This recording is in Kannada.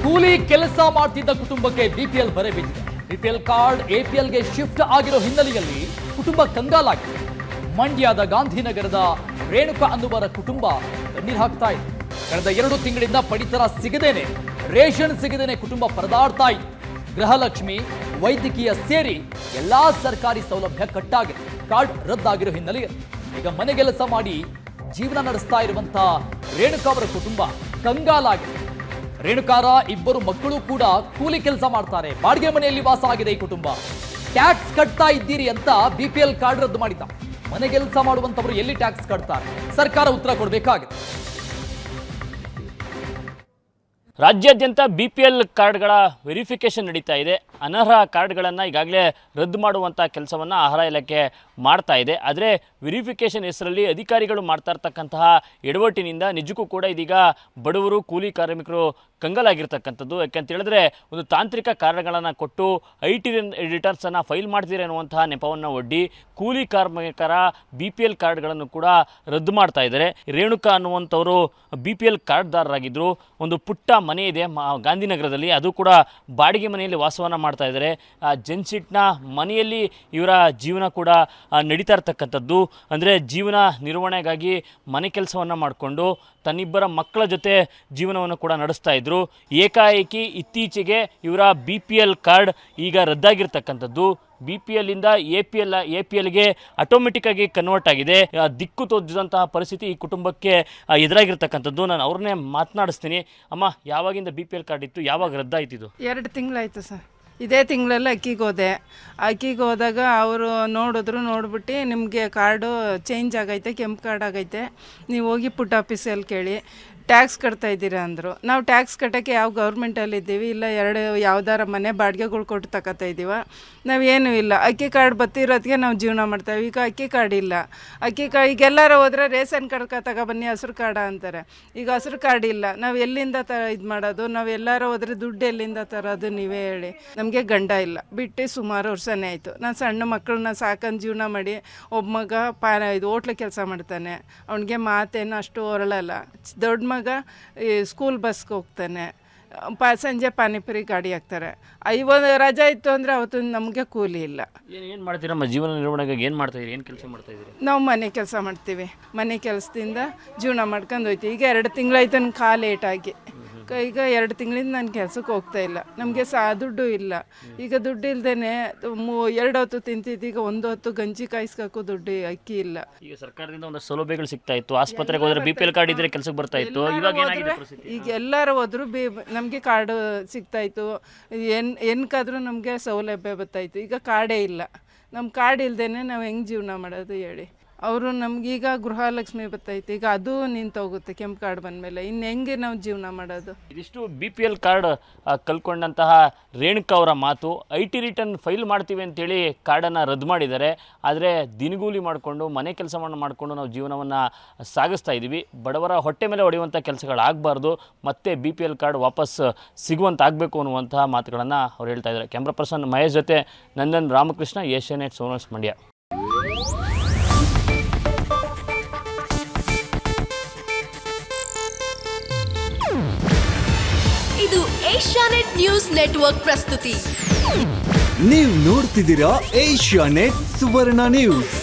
ಕೂಲಿ ಕೆಲಸ ಮಾಡ್ತಿದ್ದ ಕುಟುಂಬಕ್ಕೆ ಬಿಪಿಎಲ್ ಬರೆ ಬಿದ್ದಿದೆ. ಬಿಪಿಎಲ್ ಕಾರ್ಡ್ ಎಪಿಎಲ್ಗೆ ಶಿಫ್ಟ್ ಆಗಿರೋ ಹಿನ್ನೆಲೆಯಲ್ಲಿ ಕುಟುಂಬ ಕಂಗಾಲಾಗಿದೆ. ಮಂಡ್ಯದ ಗಾಂಧಿನಗರದ ರೇಣುಕಾ ಅನ್ನುವರ ಕುಟುಂಬ ಕಣ್ಣೀರು ಹಾಕ್ತಾ ಇದೆ. ಕಳೆದ 2 ತಿಂಗಳಿಂದ ಪಡಿತರ ಸಿಗದೇನೆ, ರೇಷನ್ ಸಿಗದೇನೆ ಕುಟುಂಬ ಪರದಾಡ್ತಾ ಇದೆ. ಗೃಹಲಕ್ಷ್ಮಿ, ವೈದ್ಯಕೀಯ ಸೇರಿ ಎಲ್ಲಾ ಸರ್ಕಾರಿ ಸೌಲಭ್ಯ ಕಟ್ಟಾಗಿದೆ. ಕಾರ್ಡ್ ರದ್ದಾಗಿರೋ ಹಿನ್ನೆಲೆಯಲ್ಲಿ ಈಗ ಮನೆಗೆಲಸ ಮಾಡಿ ಜೀವನ ನಡೆಸ್ತಾ ಇರುವಂತಹ ರೇಣುಕಾ ಅವರ ಕುಟುಂಬ ಕಂಗಾಲಾಗಿದೆ. ರೇಣುಕಾರ 2 ಮಕ್ಕಳು ಕೂಡ ಕೂಲಿ ಕೆಲಸ ಮಾಡ್ತಾರೆ. ಬಾಡಿಗೆ ಮನೆಯಲ್ಲಿ ವಾಸ ಆಗಿದೆ ಈ ಕುಟುಂಬ. ಟ್ಯಾಕ್ಸ್ ಕಟ್ತಾ ಇದ್ದೀರಿ ಅಂತ ಬಿಪಿಎಲ್ ಕಾರ್ಡ್ ರದ್ದು ಮಾಡಿದ್ದ. ಮನೆ ಕೆಲಸ ಮಾಡುವಂತವರು ಎಲ್ಲಿ ಟ್ಯಾಕ್ಸ್ ಕಟ್ತಾರೆ? ಸರ್ಕಾರ ಉತ್ತರ ಕೊಡಬೇಕಾಗಿದೆ. ರಾಜ್ಯಾದ್ಯಂತ ಬಿಪಿಎಲ್ ಕಾರ್ಡ್ಗಳ ವೆರಿಫಿಕೇಷನ್ ನಡೀತಾ ಇದೆ. ಅನರ್ಹ ಕಾರ್ಡ್ಗಳನ್ನು ಈಗಾಗಲೇ ರದ್ದು ಮಾಡುವಂಥ ಕೆಲಸವನ್ನು ಆಹಾರ ಇಲಾಖೆ ಮಾಡ್ತಾ ಇದೆ. ಆದರೆ ವೆರಿಫಿಕೇಷನ್ ಹೆಸರಲ್ಲಿ ಅಧಿಕಾರಿಗಳು ಮಾಡ್ತಾ ಇರ್ತಕ್ಕಂತಹ ಎಡವಟ್ಟಿನಿಂದ ನಿಜಕ್ಕೂ ಕೂಡ ಇದೀಗ ಬಡವರು, ಕೂಲಿ ಕಾರ್ಮಿಕರು ಕಂಗಾಲಾಗಿರ್ತಕ್ಕಂಥದ್ದು. ಯಾಕೆಂತ ಹೇಳಿದ್ರೆ ಒಂದು ತಾಂತ್ರಿಕ ಕಾರಣಗಳನ್ನು ಕೊಟ್ಟು IT ರಿಟರ್ನ್ಸನ್ನು ಫೈಲ್ ಮಾಡ್ತೀರಿ ಅನ್ನುವಂತಹ ನೆಪವನ್ನು ಒಡ್ಡಿ ಕೂಲಿ ಕಾರ್ಮಿಕರ BPL ಕಾರ್ಡ್ಗಳನ್ನು ಕೂಡ ರದ್ದು ಮಾಡ್ತಾ ಇದ್ದಾರೆ. ರೇಣುಕಾ ಅನ್ನುವಂಥವರು BPL ಕಾರ್ಡ್ದಾರರಾಗಿದ್ದರು. ಒಂದು ಪುಟ್ಟ ಮನೆ ಇದೆ ಗಾಂಧಿನಗರದಲ್ಲಿ, ಅದು ಕೂಡ ಬಾಡಿಗೆ ಮನೆಯಲ್ಲಿ ವಾಸವನ್ನು ಮಾಡ್ತಾ ಇದ್ದಾರೆ. ಜೆನ್ಸಿಟ್ನ ಮನೆಯಲ್ಲಿ ಇವರ ಜೀವನ ಕೂಡ ನಡೀತಾ ಇರ್ತಕ್ಕಂಥದ್ದು. ಅಂದರೆ ಜೀವನ ನಿರ್ವಹಣೆಗಾಗಿ ಮನೆ ಕೆಲಸವನ್ನು ಮಾಡಿಕೊಂಡು ತನ್ನಿಬ್ಬರ ಮಕ್ಕಳ ಜೊತೆ ಜೀವನವನ್ನು ಕೂಡ ನಡೆಸ್ತಾ ಇದ್ದರು. ಏಕಾಏಕಿ ಇತ್ತೀಚೆಗೆ ಇವರ BPL ಕಾರ್ಡ್ ಈಗ ರದ್ದಾಗಿರ್ತಕ್ಕಂಥದ್ದು. BPL ಇಂದ APLಗೆ ಆಟೋಮೆಟಿಕ್ಕಾಗಿ ಕನ್ವರ್ಟ್ ಆಗಿದೆ. ದಿಕ್ಕು ತೋಚದಂತಹ ಪರಿಸ್ಥಿತಿ ಈ ಕುಟುಂಬಕ್ಕೆ ಎದುರಾಗಿರ್ತಕ್ಕಂಥದ್ದು. ನಾನು ಅವ್ರನ್ನೇ ಮಾತನಾಡಿಸ್ತೀನಿ. ಅಮ್ಮ, ಯಾವಾಗಿಂದ BPL ಕಾರ್ಡ್ ಇತ್ತು, ಯಾವಾಗ ರದ್ದಾಯ್ತಿದ್ದು? 2 ತಿಂಗಳಾಯ್ತು ಸರ್. ಇದೇ ತಿಂಗಳಲ್ಲಿ ಅಕ್ಕಿಗೆ ಹೋದಾಗ ಅವರು ನೋಡ್ಬಿಟ್ಟು ನಿಮಗೆ ಕಾರ್ಡು ಚೇಂಜ್ ಆಗೈತೆ, ಕೆಂಪು ಕಾರ್ಡ್ ಆಗೈತೆ, ನೀವು ಹೋಗಿ ಪುಟ್ ಆಫೀಸಲ್ಲಿ ಕೇಳಿ, ಟ್ಯಾಕ್ಸ್ ಕಟ್ತಾ ಇದ್ದೀರಾ ಅಂದರು. ನಾವು ಟ್ಯಾಕ್ಸ್ ಕಟ್ಟೋಕ್ಕೆ ಯಾವ ಗೌರ್ಮೆಂಟಲ್ಲಿ ಇದ್ದೀವಿ, ಇಲ್ಲ 2 ಯಾವ್ದಾರ ಮನೆ ಬಾಡಿಗೆಗಳು ಕೊಟ್ಟು ತಗೋತಾ ಇದ್ದೀವ, ನಾವೇನೂ ಇಲ್ಲ. ಅಕ್ಕಿ ಕಾರ್ಡ್ ಬತ್ತಿರೋದಕ್ಕೆ ನಾವು ಜೀವನ ಮಾಡ್ತೇವೆ. ಈಗ ಅಕ್ಕಿ ಕಾರ್ಡ್ ಇಲ್ಲ. ಈಗ ಎಲ್ಲರೂ ಹೋದರೆ ರೇಷನ್ ಕಾರ್ಡ್ ತಗೊಬನ್ನಿ, ಹಸ್ರು ಕಾರ್ಡ ಅಂತಾರೆ. ಈಗ ಹಸ್ರು ಕಾರ್ಡ್ ಇಲ್ಲ. ನಾವು ಎಲ್ಲಿಂದ ಇದು ಮಾಡೋದು? ನಾವು ಎಲ್ಲರೂ ಹೋದರೆ ದುಡ್ಡು ಎಲ್ಲಿಂದ ತರೋದು? ನೀವೇ ಹೇಳಿ. ನಮಗೆ ಗಂಡ ಇಲ್ಲ, ಬಿಟ್ಟು ಸುಮಾರು ವರ್ಷನೇ ಆಯಿತು. ನಾನು ಸಣ್ಣ ಮಕ್ಕಳನ್ನ ಸಾಕಂದು ಜೀವನ ಮಾಡಿ, ಒಬ್ಬ ಮಗ ಇದು ಹೋಟ್ಲು ಕೆಲಸ ಮಾಡ್ತಾನೆ. ಅವನಿಗೆ ಮಾತೇನು ಅಷ್ಟು ಹೊರಳಲ್ಲ. ದೊಡ್ಡ ಮಗ ಸ್ಕೂಲ್ ಬಸ್ಗೆ ಹೋಗ್ತಾನೆ. ಸಂಜೆ ಪಾನಿಪುರಿ ಗಾಡಿ ಹಾಕ್ತಾರೆ. ಇವತ್ತು ರಜೆ ಇತ್ತು ಅಂದರೆ ಅವತ್ತು ನಮಗೆ ಕೂಲಿ ಇಲ್ಲ. ಏನು ಮಾಡ್ತೀರಮ್ಮ ಜೀವನ ನಿರ್ವಹಣೆಗಾಗಿ? ಏನು ಮಾಡ್ತಾಯಿದ್ದೀರಿ? ಏನು ಕೆಲಸ ಮಾಡ್ತಾಯಿದ್ದೀರಿ? ನಾವು ಮನೆ ಕೆಲಸ ಮಾಡ್ತೀವಿ. ಮನೆ ಕೆಲಸದಿಂದ ಜೀವನ ಮಾಡ್ಕೊಂಡು ಹೋಯ್ತೀವಿ. ಈಗ 2 ತಿಂಗಳಾಯ್ತು ನನ್ನ ಕಾಲು ಲೇಟಾಗಿ. ಈಗ 2 ತಿಂಗಳಿಂದ ನಾನು ಕೆಲಸಕ್ಕೆ ಹೋಗ್ತಾ ಇಲ್ಲ. ನಮಗೆ ದುಡ್ಡು ಇಲ್ಲ. ಈಗ ದುಡ್ಡು ಇಲ್ದೇನೆ 2 ಹೊತ್ತು ತಿಂತಿದ್ದು, ಈಗ 1 ಹೊತ್ತು ಗಂಜಿ ಕಾಯಿಸ್ಕಕ್ಕೂ ದುಡ್ಡು, ಅಕ್ಕಿ ಇಲ್ಲ. ಈಗ ಸರ್ಕಾರದಿಂದ ಒಂದು ಸೌಲಭ್ಯಗಳು ಸಿಗ್ತಾ ಇತ್ತು. ಆಸ್ಪತ್ರೆಗೆ ಹೋದ್ರೆ BPL ಕಾರ್ಡ್ ಇದ್ರೆ ಕೆಲಸಕ್ಕೆ ಬರ್ತಾ ಇತ್ತು. ಇವಾಗ ಏನಾಗಿದೆ ಪರಿಸ್ಥಿತಿ? ಈಗ ಎಲ್ಲರೂ ಹೋದ್ರು ನಮಗೆ ಕಾರ್ಡು ಸಿಗ್ತಾ ಇತ್ತು. ಏನಕ್ಕಾದ್ರೂ ನಮಗೆ ಸೌಲಭ್ಯ ಬರ್ತಾಯಿತ್ತು. ಈಗ ಕಾರ್ಡೇ ಇಲ್ಲ. ನಮ್ಮ ಕಾರ್ಡ್ ಇಲ್ದೇನೆ ನಾವು ಹೆಂಗೆ ಜೀವನ ಮಾಡೋದು ಹೇಳಿ? ಅವರು ನಮಗೀಗ ಗೃಹಲಕ್ಷ್ಮಿ ಬರ್ತೈತೆ, ಈಗ ಅದು ನಿಂತೋಗುತ್ತೆ ಕೆಂಪು ಕಾರ್ಡ್ ಬಂದಮೇಲೆ. ಇನ್ನು ಹೆಂಗೆ ನಾವು ಜೀವನ ಮಾಡೋದು? ಇದಿಷ್ಟು BPL ಕಾರ್ಡ್ ಕಳ್ಕೊಂಡಂತಹ ರೇಣುಕಾ ಅವರ ಮಾತು. IT ರಿಟರ್ನ್ ಫೈಲ್ ಮಾಡ್ತೀವಿ ಅಂತೇಳಿ ಕಾರ್ಡನ್ನು ರದ್ದು ಮಾಡಿದ್ದಾರೆ. ಆದರೆ ದಿನಗೂಲಿ ಮಾಡಿಕೊಂಡು ಮನೆ ಕೆಲಸವನ್ನು ಮಾಡಿಕೊಂಡು ನಾವು ಜೀವನವನ್ನು ಸಾಗಿಸ್ತಾ ಇದ್ದೀವಿ. ಬಡವರ ಹೊಟ್ಟೆ ಮೇಲೆ ಹೊಡೆಯುವಂಥ ಕೆಲಸಗಳಾಗಬಾರ್ದು, ಮತ್ತೆ BPL ಕಾರ್ಡ್ ವಾಪಸ್ ಸಿಗುವಂತಾಗಬೇಕು ಅನ್ನುವಂತಹ ಮಾತುಗಳನ್ನು ಅವ್ರು ಹೇಳ್ತಾ ಇದ್ದಾರೆ. ಕ್ಯಾಮ್ರಾ ಪರ್ಸನ್ ಮಹೇಶ್ ಜೊತೆ ನಂದನ್ ರಾಮಕೃಷ್ಣ, ಏಷ್ಯಾನೆಟ್ ಸೋನಸ್ ಮಂಡ್ಯ. ಇದು ಏಷ್ಯಾನೆಟ್ ನ್ಯೂಸ್ ನೆಟ್ವರ್ಕ್ ಪ್ರಸ್ತುತಿ. ನೀವು ನೋಡ್ತಿದ್ದೀರಾ ಏಷ್ಯಾನೆಟ್ ಸುವರ್ಣ ನ್ಯೂಸ್.